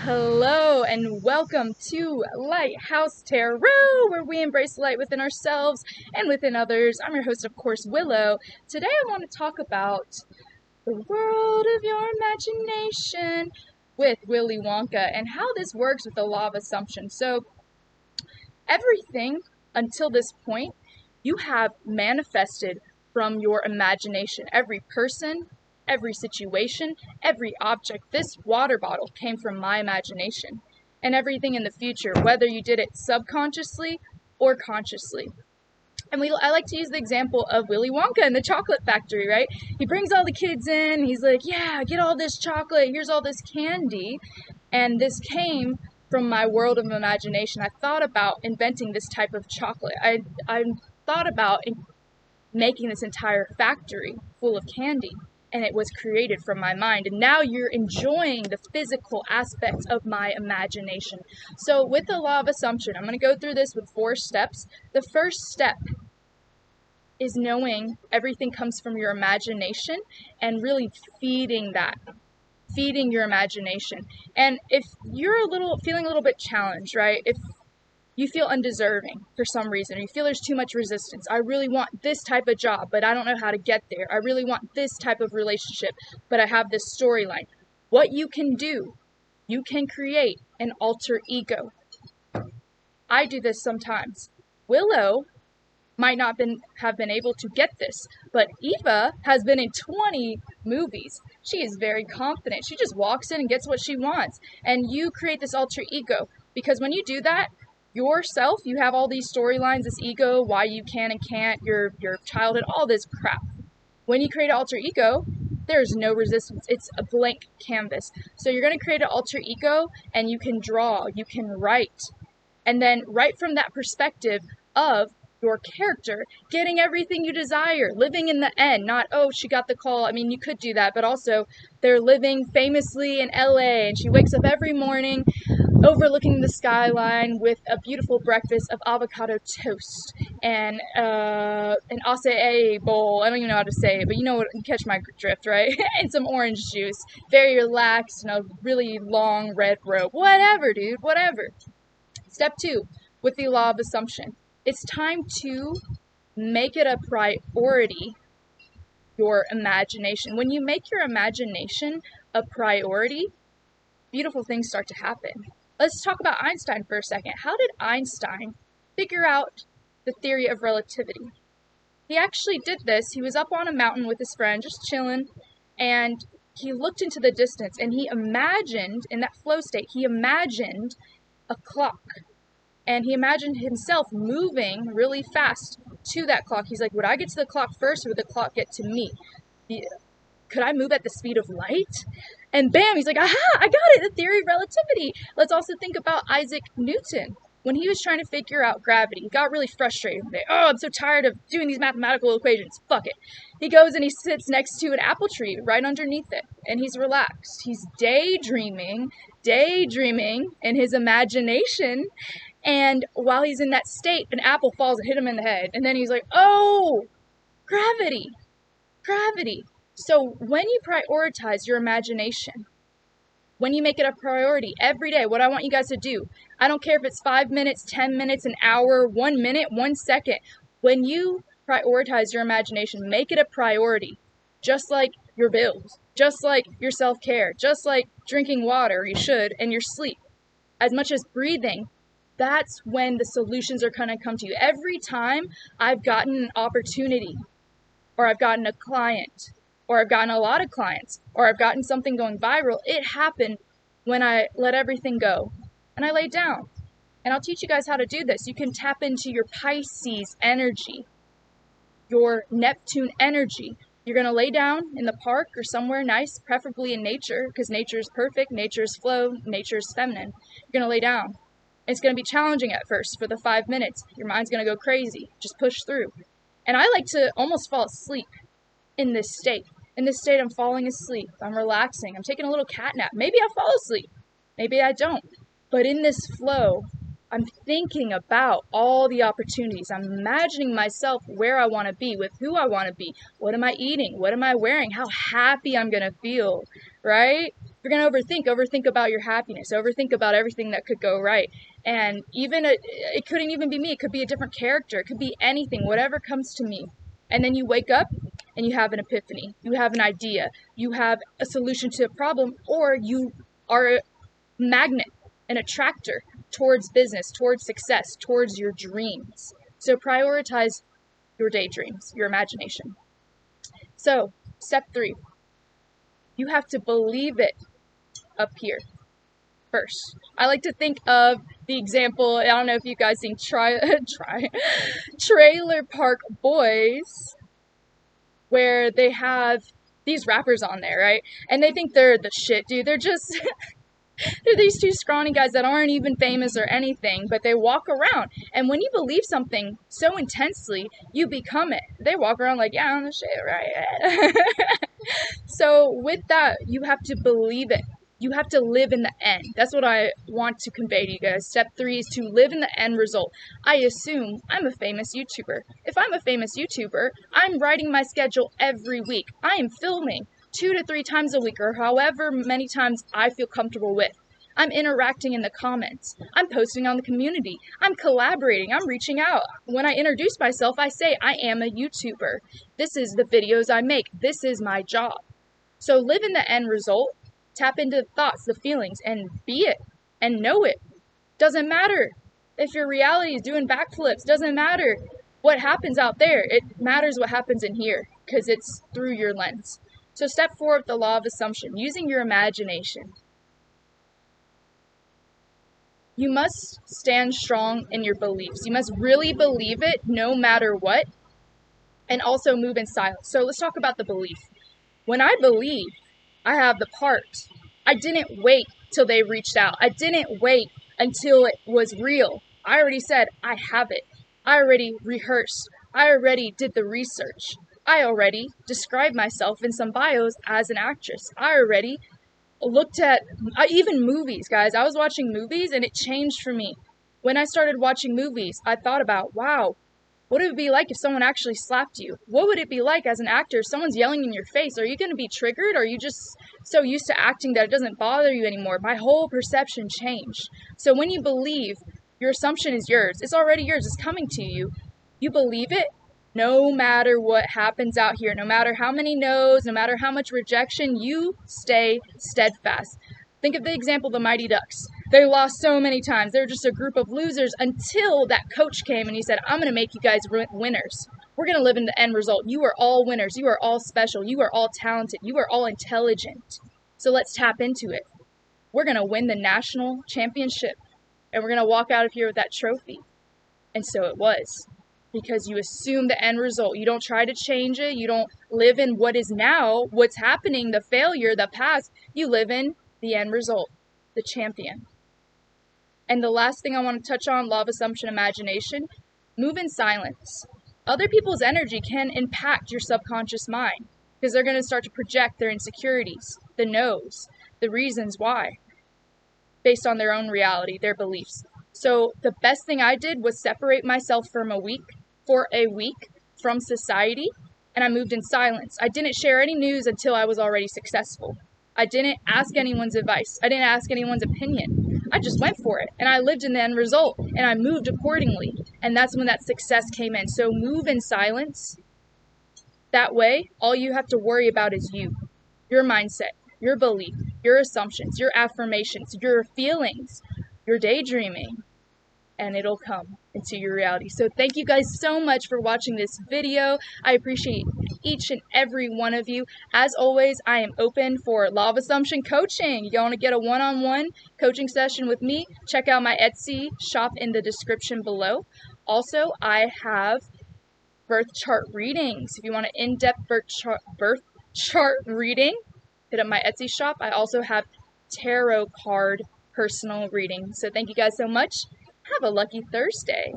Hello and welcome to Lighthouse Tarot, where we embrace light within ourselves and within others. I'm your host, of course, Willow. Today I want to talk about the world of your imagination with Willy Wonka and how this works with the law of assumption. So everything until this point you have manifested from your imagination. Every person, every situation, every object. This water bottle came from my imagination. And everything in the future, whether you did it subconsciously or consciously. And I like to use the example of Willy Wonka in the chocolate factory, right? He brings all the kids in, he's like, yeah, get all this chocolate, here's all this candy. And this came from my world of imagination. I thought about inventing this type of chocolate. I thought about making this entire factory full of candy, and it was created from my mind. And now you're enjoying the physical aspects of my imagination. So with the law of assumption, I'm going to go through this with 4 steps. The first step is knowing everything comes from your imagination and really feeding your imagination. And if you're feeling a little bit challenged, right? If you feel undeserving for some reason, or you feel there's too much resistance. I really want this type of job, but I don't know how to get there. I really want this type of relationship, but I have this storyline. What you can do, you can create an alter ego. I do this sometimes. Willow might not have been able to get this, but Eva has been in 20 movies. She is very confident. She just walks in and gets what she wants. And you create this alter ego, because when you do that, yourself, you have all these storylines, this ego, why you can and can't, your childhood, all this crap. When you create an alter ego, there's no resistance. It's a blank canvas. So you're going to create an alter ego, and you can draw, you can write, and then write from that perspective of your character getting everything you desire, living in the end, not, oh, she got the call. I mean, you could do that, but also they're living famously in LA, and she wakes up every morning overlooking the skyline with a beautiful breakfast of avocado toast and an acai bowl. I don't even know how to say it, but you know what, you catch my drift, right? And some orange juice. Very relaxed, and a really long red robe. Whatever, dude, whatever. Step 2, with the law of assumption. It's time to make it a priority, your imagination. When you make your imagination a priority, beautiful things start to happen. Let's talk about Einstein for a second. How did Einstein figure out the theory of relativity? He actually did this. He was up on a mountain with his friend, just chilling, and he looked into the distance, and he imagined, in that flow state, he imagined a clock. And he imagined himself moving really fast to that clock. He's like, would I get to the clock first, or would the clock get to me? Could I move at the speed of light? And bam, he's like, aha, I got it, the theory of relativity. Let's also think about Isaac Newton. When he was trying to figure out gravity, he got really frustrated with it. Oh, I'm so tired of doing these mathematical equations. Fuck it. He goes and he sits next to an apple tree right underneath it, and he's relaxed. He's daydreaming in his imagination. And while he's in that state, an apple falls and hit him in the head. And then he's like, oh, gravity. So when you prioritize your imagination, when you make it a priority every day, what I want you guys to do, I don't care if it's 5 minutes, 10 minutes, an hour, 1 minute, 1 second. When you prioritize your imagination, make it a priority, just like your bills, just like your self-care, just like drinking water, you should, and your sleep, as much as breathing. That's when the solutions are going to come to you. Every time I've gotten an opportunity, or I've gotten a client, or I've gotten a lot of clients, or I've gotten something going viral, it happened when I let everything go and I laid down. And I'll teach you guys how to do this. You can tap into your Pisces energy, your Neptune energy. You're going to lay down in the park or somewhere nice, preferably in nature, because nature is perfect, nature is flow, nature is feminine. You're going to lay down. It's going to be challenging at first for the 5 minutes. Your mind's going to go crazy. Just push through. And I like to almost fall asleep in this state. In this state, I'm falling asleep. I'm relaxing. I'm taking a little cat nap. Maybe I'll fall asleep. Maybe I don't. But in this flow, I'm thinking about all the opportunities. I'm imagining myself where I want to be, with who I want to be. What am I eating? What am I wearing? How happy I'm going to feel, right? You're going to overthink about your happiness, overthink about everything that could go right. And even it couldn't even be me. It could be a different character. It could be anything, whatever comes to me. And then you wake up and you have an epiphany. You have an idea. You have a solution to a problem, or you are a magnet, an attractor towards business, towards success, towards your dreams. So prioritize your daydreams, your imagination. So, step 3. You have to believe it up here first. I like to think of the example, I don't know if you guys seen Trailer Park Boys, where they have these rappers on there, right? And they think they're the shit, dude. They're just they're these two scrawny guys that aren't even famous or anything, but they walk around. And when you believe something so intensely, you become it. They walk around like, yeah, I'm the shit, right? So with that, you have to believe it. You have to live in the end. That's what I want to convey to you guys. Step 3 is to live in the end result. I assume I'm a famous YouTuber. If I'm a famous YouTuber, I'm writing my schedule every week. I am filming 2 to 3 times a week, or however many times I feel comfortable with. I'm interacting in the comments. I'm posting on the community. I'm collaborating. I'm reaching out. When I introduce myself, I say I am a YouTuber. This is the videos I make. This is my job. So live in the end result. Tap into the thoughts, the feelings, and be it. And know it. Doesn't matter if your reality is doing backflips. Doesn't matter what happens out there. It matters what happens in here, because it's through your lens. So step 4 of the law of assumption, using your imagination. You must stand strong in your beliefs. You must really believe it no matter what, and also move in silence. So let's talk about the belief. When I believe I have the part, I didn't wait till they reached out. I didn't wait until it was real. I already said I have it. I already rehearsed. I already did the research. I already described myself in some bios as an actress. I already looked at even movies, guys. I was watching movies and it changed for me. When I started watching movies, I thought about, wow, what would it be like if someone actually slapped you? What would it be like as an actor if someone's yelling in your face? Are you going to be triggered? Or are you just so used to acting that it doesn't bother you anymore? My whole perception changed. So when you believe, your assumption is yours. It's already yours. It's coming to you. You believe it. No matter what happens out here, no matter how many no's, no matter how much rejection, you stay steadfast. Think of the example of the Mighty Ducks. They lost so many times. They were just a group of losers until that coach came and he said, I'm going to make you guys winners. We're going to live in the end result. You are all winners. You are all special. You are all talented. You are all intelligent. So let's tap into it. We're going to win the national championship and we're going to walk out of here with that trophy. And so it was. Because you assume the end result. You don't try to change it. You don't live in what is now, what's happening, the failure, the past. You live in the end result, the champion. And the last thing I want to touch on, law of assumption, imagination, move in silence. Other people's energy can impact your subconscious mind because they're going to start to project their insecurities, the no's, the reasons why, based on their own reality, their beliefs. So the best thing I did was separate myself for a week from society, and I moved in silence. I didn't share any news until I was already successful. I didn't ask anyone's advice. I didn't ask anyone's opinion. I just went for it, and I lived in the end result, and I moved accordingly, and that's when that success came in. So move in silence. That way, all you have to worry about is you, your mindset, your belief, your assumptions, your affirmations, your feelings, your daydreaming, and it'll come into your reality. So thank you guys so much for watching this video. I appreciate each and every one of you. As always, I am open for law of assumption coaching. You want to get a one-on-one coaching session with me? Check out my Etsy shop in the description below. Also, I have birth chart readings. If you want an in-depth birth chart reading, hit up my Etsy shop. I also have tarot card personal reading. So thank you guys so much. Have a lucky Thursday.